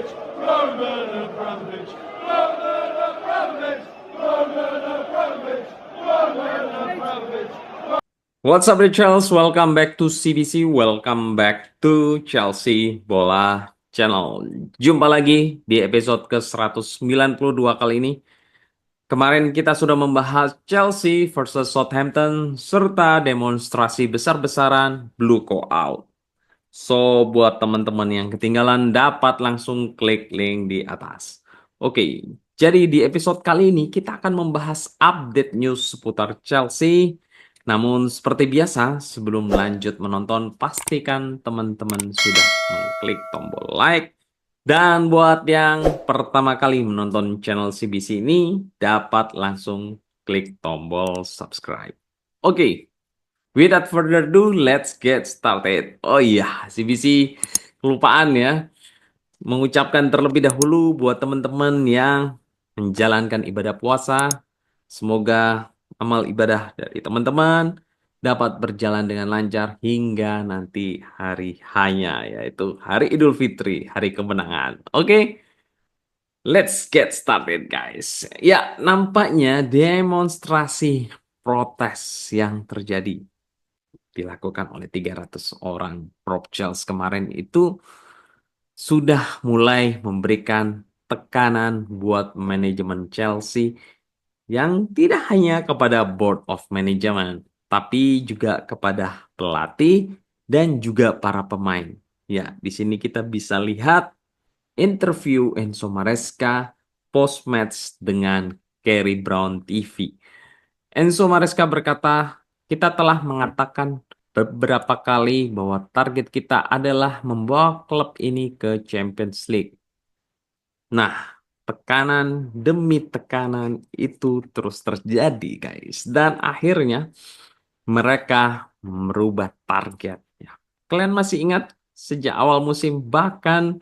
Abramovich, Roman Abramovich, Roman Abramovich, Roman Abramovich, Roman Abramovich. What's up, Charles? Welcome back to CBC. Welcome back to Chelsea Bola Channel. Jumpa lagi di episode ke-192 kali ini. Kemarin kita sudah membahas Chelsea versus Southampton serta demonstrasi besar-besaran Blue Call Out. So, buat teman-teman yang ketinggalan dapat langsung klik link di atas. Oke, jadi di episode kali ini kita akan membahas update news seputar Chelsea. Namun seperti biasa, sebelum lanjut menonton, pastikan teman-teman sudah mengklik tombol like. Dan buat yang pertama kali menonton channel CBC ini, dapat langsung klik tombol subscribe. Oke, without further ado, let's get started. Oh iya, CBC kelupaan ya mengucapkan terlebih dahulu buat teman-teman yang menjalankan ibadah puasa. Semoga amal ibadah dari teman-teman dapat berjalan dengan lancar hingga nanti hari hanya, yaitu hari Idul Fitri, hari kemenangan. Oke, let's get started guys. Ya, nampaknya demonstrasi protes yang terjadi dilakukan oleh 300 orang prop Chelsea kemarin itu sudah mulai memberikan tekanan buat manajemen Chelsea yang tidak hanya kepada board of management, tapi juga kepada pelatih dan juga para pemain. Ya, di sini kita bisa lihat interview Enzo Maresca post-match dengan Kerry Brown TV. Enzo Maresca berkata, kita telah mengatakan beberapa kali bahwa target kita adalah membawa klub ini ke Champions League. Nah, tekanan demi tekanan itu terus terjadi, guys. Dan akhirnya mereka merubah target. Ya. Kalian masih ingat sejak awal musim, bahkan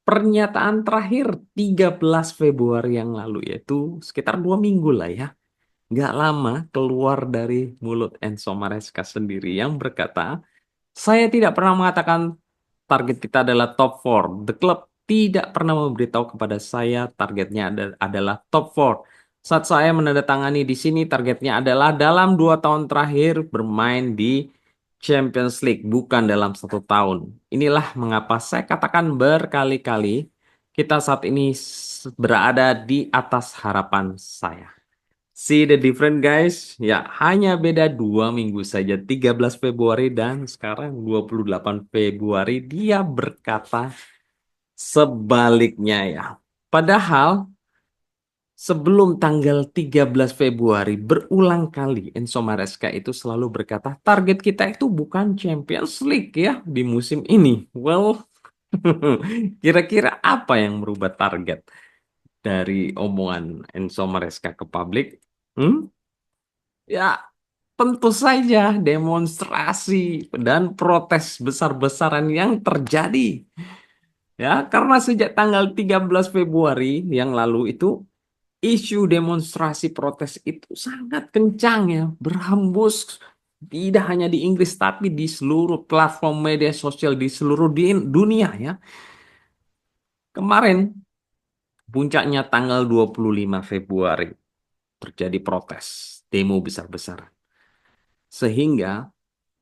pernyataan terakhir 13 Februari yang lalu, yaitu sekitar 2 minggu lah ya. Nggak lama keluar dari mulut Enzo Maresca sendiri yang berkata, saya tidak pernah mengatakan target kita adalah top 4. The club tidak pernah memberitahu kepada saya targetnya adalah top 4. Saat saya menandatangani di sini targetnya adalah dalam 2 tahun terakhir bermain di Champions League, bukan dalam 1 tahun. Inilah mengapa saya katakan berkali-kali kita saat ini berada di atas harapan saya. See the difference guys? Ya, hanya beda 2 minggu saja. 13 Februari dan sekarang 28 Februari dia berkata sebaliknya ya. Padahal sebelum tanggal 13 Februari berulang kali Enzo Maresca itu selalu berkata target kita itu bukan Champions League ya di musim ini. Well, kira-kira apa yang merubah target dari omongan Enzo Maresca ke publik? Hmm? Ya, tentu saja demonstrasi dan protes besar-besaran yang terjadi. Ya, karena sejak tanggal 13 Februari yang lalu itu isu demonstrasi protes itu sangat kencang ya, berhembus tidak hanya di Inggris tapi di seluruh platform media sosial di seluruh dunia ya. Kemarin puncaknya tanggal 25 Februari terjadi protes, demo besar-besaran. Sehingga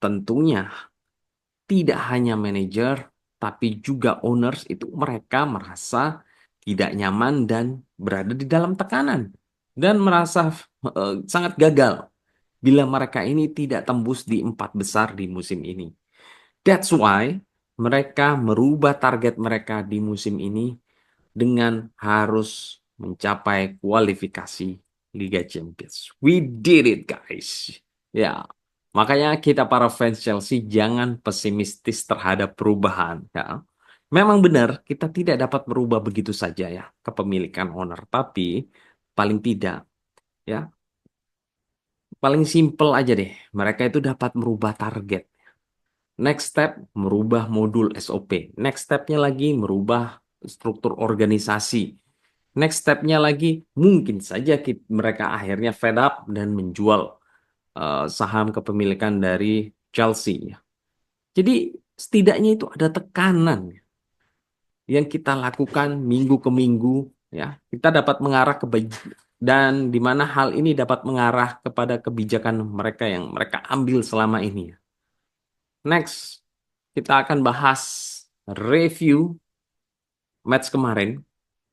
tentunya tidak hanya manajer, tapi juga owners itu mereka merasa tidak nyaman dan berada di dalam tekanan. Dan merasa sangat gagal bila mereka ini tidak tembus di 4 besar di musim ini. That's why mereka merubah target mereka di musim ini dengan harus mencapai kualifikasi Liga Champions. We did it guys. Ya, makanya kita para fans Chelsea jangan pesimistis terhadap perubahan ya. Memang benar kita tidak dapat merubah begitu saja ya kepemilikan owner, tapi paling tidak ya paling simple aja deh mereka itu dapat merubah target. Next step merubah modul SOP. Next stepnya lagi merubah struktur organisasi. Next stepnya lagi mungkin saja mereka akhirnya fed up dan menjual saham kepemilikan dari Chelsea. Jadi setidaknya itu ada tekanan. yang kita lakukan minggu ke minggu, ya, kita dapat mengarah dan di mana hal ini dapat mengarah kepada kebijakan mereka yang mereka ambil selama ini. Next, kita akan bahas review match kemarin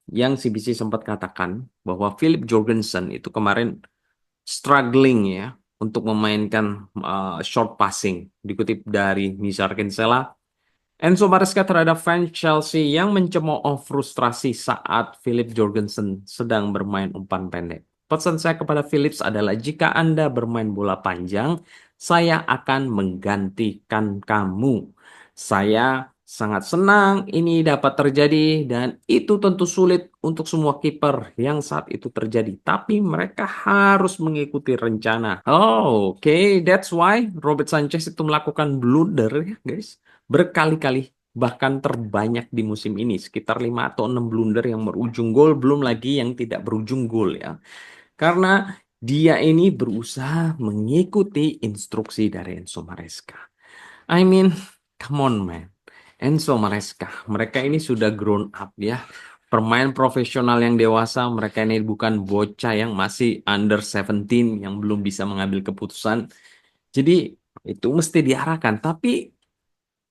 yang CBC sempat katakan bahwa Philip Jorgensen itu kemarin struggling ya untuk memainkan short passing. Dikutip dari Nizar Kinsella, Enzo Maresca terhadap fans Chelsea yang mencemooh frustrasi saat Philip Jorgensen sedang bermain umpan pendek. Pesan saya kepada Philips adalah jika Anda bermain bola panjang, saya akan menggantikan kamu. Saya sangat senang ini dapat terjadi dan itu tentu sulit untuk semua kiper yang saat itu terjadi. Tapi mereka harus mengikuti rencana. Oh, oke. That's why Robert Sanchez itu melakukan blunder ya guys. Berkali-kali. Bahkan terbanyak di musim ini. Sekitar 5 atau 6 blunder yang berujung gol. Belum lagi yang tidak berujung gol ya. Karena dia ini berusaha mengikuti instruksi dari Enzo Maresca. I mean, come on man. Enzo Maresca, mereka ini sudah grown up ya. Pemain profesional yang dewasa, mereka ini bukan bocah yang masih under 17 yang belum bisa mengambil keputusan. Jadi itu mesti diarahkan. Tapi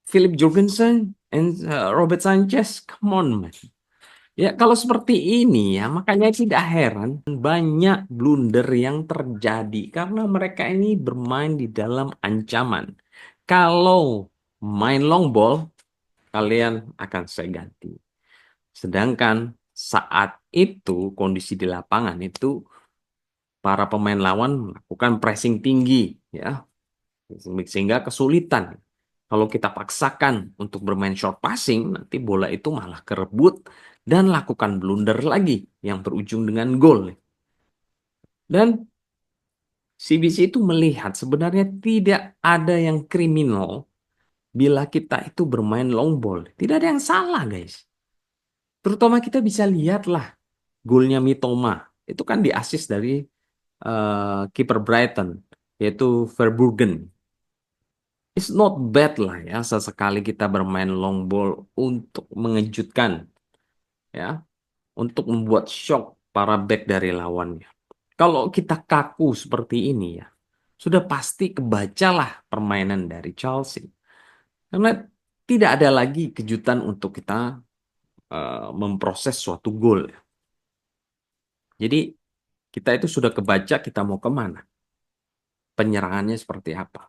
Philip Jorgensen and Robert Sanchez, come on man. Ya kalau seperti ini ya makanya tidak heran banyak blunder yang terjadi karena mereka ini bermain di dalam ancaman. Kalau main long ball, kalian akan saya ganti. Sedangkan saat itu kondisi di lapangan itu para pemain lawan melakukan pressing tinggi ya sehingga kesulitan. Kalau kita paksakan untuk bermain short passing, nanti bola itu malah kerebut dan lakukan blunder lagi yang berujung dengan gol. Dan CBC itu melihat sebenarnya tidak ada yang kriminal bila kita itu bermain long ball. Tidak ada yang salah, guys. Terutama kita bisa lihatlah golnya Mitoma. Itu kan di-assist dari kiper Brighton, yaitu Verbruggen. It's not bad lah ya sesekali kita bermain long ball untuk mengejutkan ya, untuk membuat shock para back dari lawannya. Kalau kita kaku seperti ini ya, sudah pasti kebacalah permainan dari Chelsea. Karena tidak ada lagi kejutan untuk kita memproses suatu gol. Jadi kita itu sudah kebaca kita mau kemana. Penyerangannya seperti apa.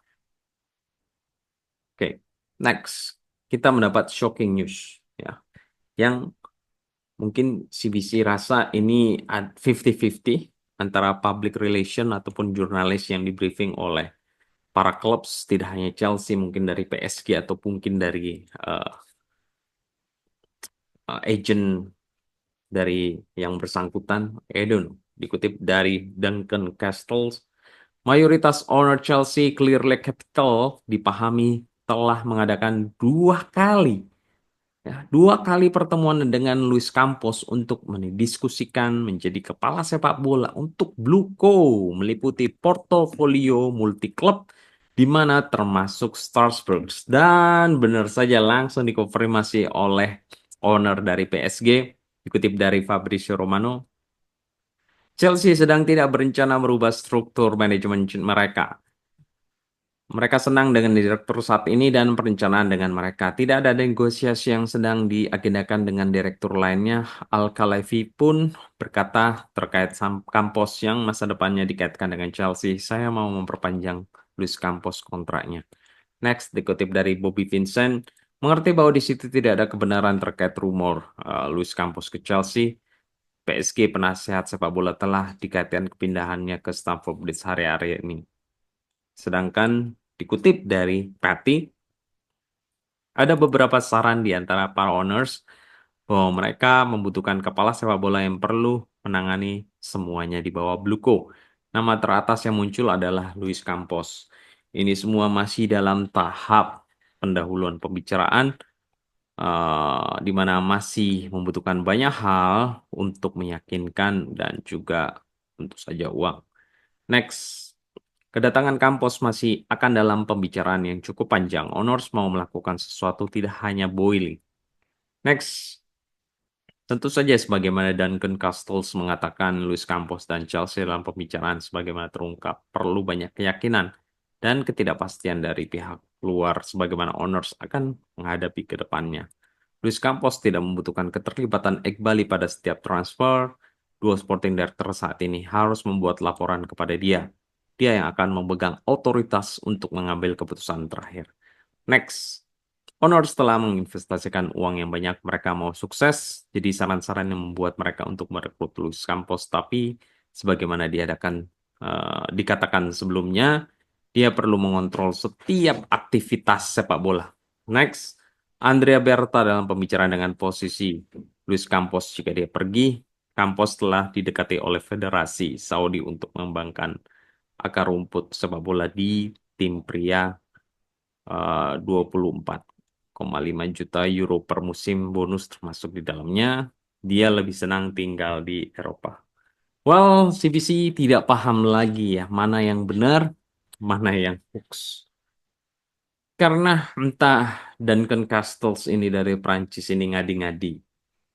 Oke, next. Kita mendapat shocking news. Ya, yang mungkin CBC rasa ini 50-50 antara public relation ataupun jurnalis yang di briefing oleh para klub, tidak hanya Chelsea, mungkin dari PSG atau mungkin dari agent dari yang bersangkutan. I don't know. Dikutip dari Duncan Castles, mayoritas owner Chelsea Clearlake Capital dipahami telah mengadakan dua kali pertemuan dengan Luis Campos untuk mendiskusikan menjadi kepala sepak bola untuk Blueco, meliputi portofolio multi klub di mana termasuk Strasbourg. Dan benar saja langsung dikonfirmasi oleh owner dari PSG, dikutip dari Fabrizio Romano, Chelsea sedang tidak berencana merubah struktur manajemen mereka. Mereka senang dengan direktur saat ini dan perencanaan dengan mereka. Tidak ada negosiasi yang sedang diagendakan dengan direktur lainnya. Al-Khalifi pun berkata terkait Campos yang masa depannya dikaitkan dengan Chelsea. Saya mau memperpanjang Luis Campos kontraknya. Next, dikutip dari Bobby Vincent, mengerti bahwa di situ tidak ada kebenaran terkait rumor Luis Campos ke Chelsea. PSG penasehat sepak bola telah dikaitkan kepindahannya ke Stamford Bridge hari-hari ini. Sedangkan dikutip dari Patty, ada beberapa saran di antara para owners bahwa mereka membutuhkan kepala sepak bola yang perlu menangani semuanya di bawah Blueco. Nama teratas yang muncul adalah Luis Campos. Ini semua masih dalam tahap pendahuluan pembicaraan, di mana masih membutuhkan banyak hal untuk meyakinkan dan juga tentu saja uang. Next. Kedatangan Campos masih akan dalam pembicaraan yang cukup panjang. Owners mau melakukan sesuatu tidak hanya boiling. Next, Tentu saja sebagaimana Duncan Castles mengatakan, Luis Campos dan Chelsea dalam pembicaraan sebagaimana terungkap perlu banyak keyakinan dan ketidakpastian dari pihak luar sebagaimana owners akan menghadapi ke depannya. Luis Campos tidak membutuhkan keterlibatan Iqbal pada setiap transfer. Dua sporting director saat ini harus membuat laporan kepada dia. Dia yang akan memegang otoritas untuk mengambil keputusan terakhir. Next. Honor setelah menginvestasikan uang yang banyak, mereka mau sukses. Jadi saran-saran yang membuat mereka untuk merekrut Luis Campos. Tapi sebagaimana dikatakan sebelumnya, dia perlu mengontrol setiap aktivitas sepak bola. Next, Andrea Berta dalam pembicaraan dengan posisi Luis Campos jika dia pergi. Campos telah didekati oleh Federasi Saudi untuk mengembangkan akar rumput sepak bola di tim pria 24,5 juta euro per musim bonus termasuk di dalamnya. Dia lebih senang tinggal di Eropa. Well, CVC tidak paham lagi ya mana yang benar, mana yang hoax. Karena entah Duncan Castles ini dari Prancis ini ngadi-ngadi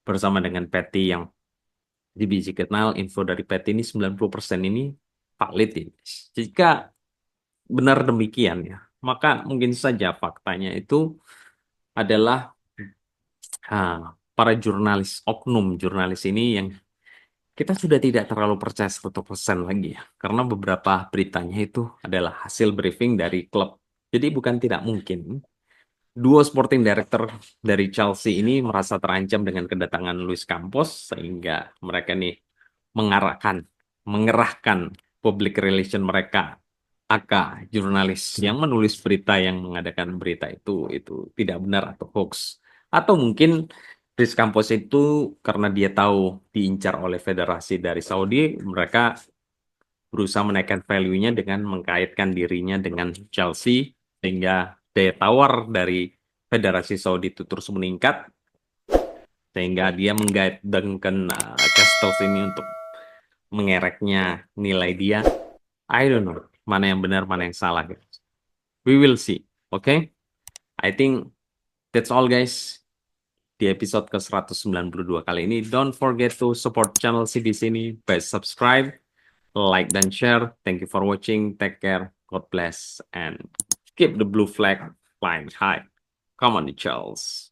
bersama dengan Patty yang di biji kenal info dari Patty ini 90% ini valid ya. Jika benar demikian ya, maka mungkin saja faktanya itu adalah para jurnalis, oknum jurnalis ini yang kita sudah tidak terlalu percaya 100% lagi ya. Karena beberapa beritanya itu adalah hasil briefing dari klub. Jadi bukan tidak mungkin dua sporting director dari Chelsea ini merasa terancam dengan kedatangan Luis Campos sehingga mereka nih mengerahkan public relation mereka, aka jurnalis yang menulis berita yang mengadakan berita itu tidak benar atau hoax. Atau mungkin Luis Campos itu karena dia tahu diincar oleh federasi dari Saudi, mereka berusaha menaikkan value-nya dengan mengkaitkan dirinya dengan Chelsea sehingga daya tawar dari Federasi Saudi itu terus meningkat sehingga dia menggait Duncan Castles ini untuk mengereknya nilai dia. I don't know mana yang benar mana yang salah guys. We will see. Okay? I think that's all guys di episode ke-192 kali ini. Don't forget to support channel CBC ini by subscribe, like, dan share. Thank you for watching. Take care. God bless. And keep the blue flag flying high. Come on, the Charles.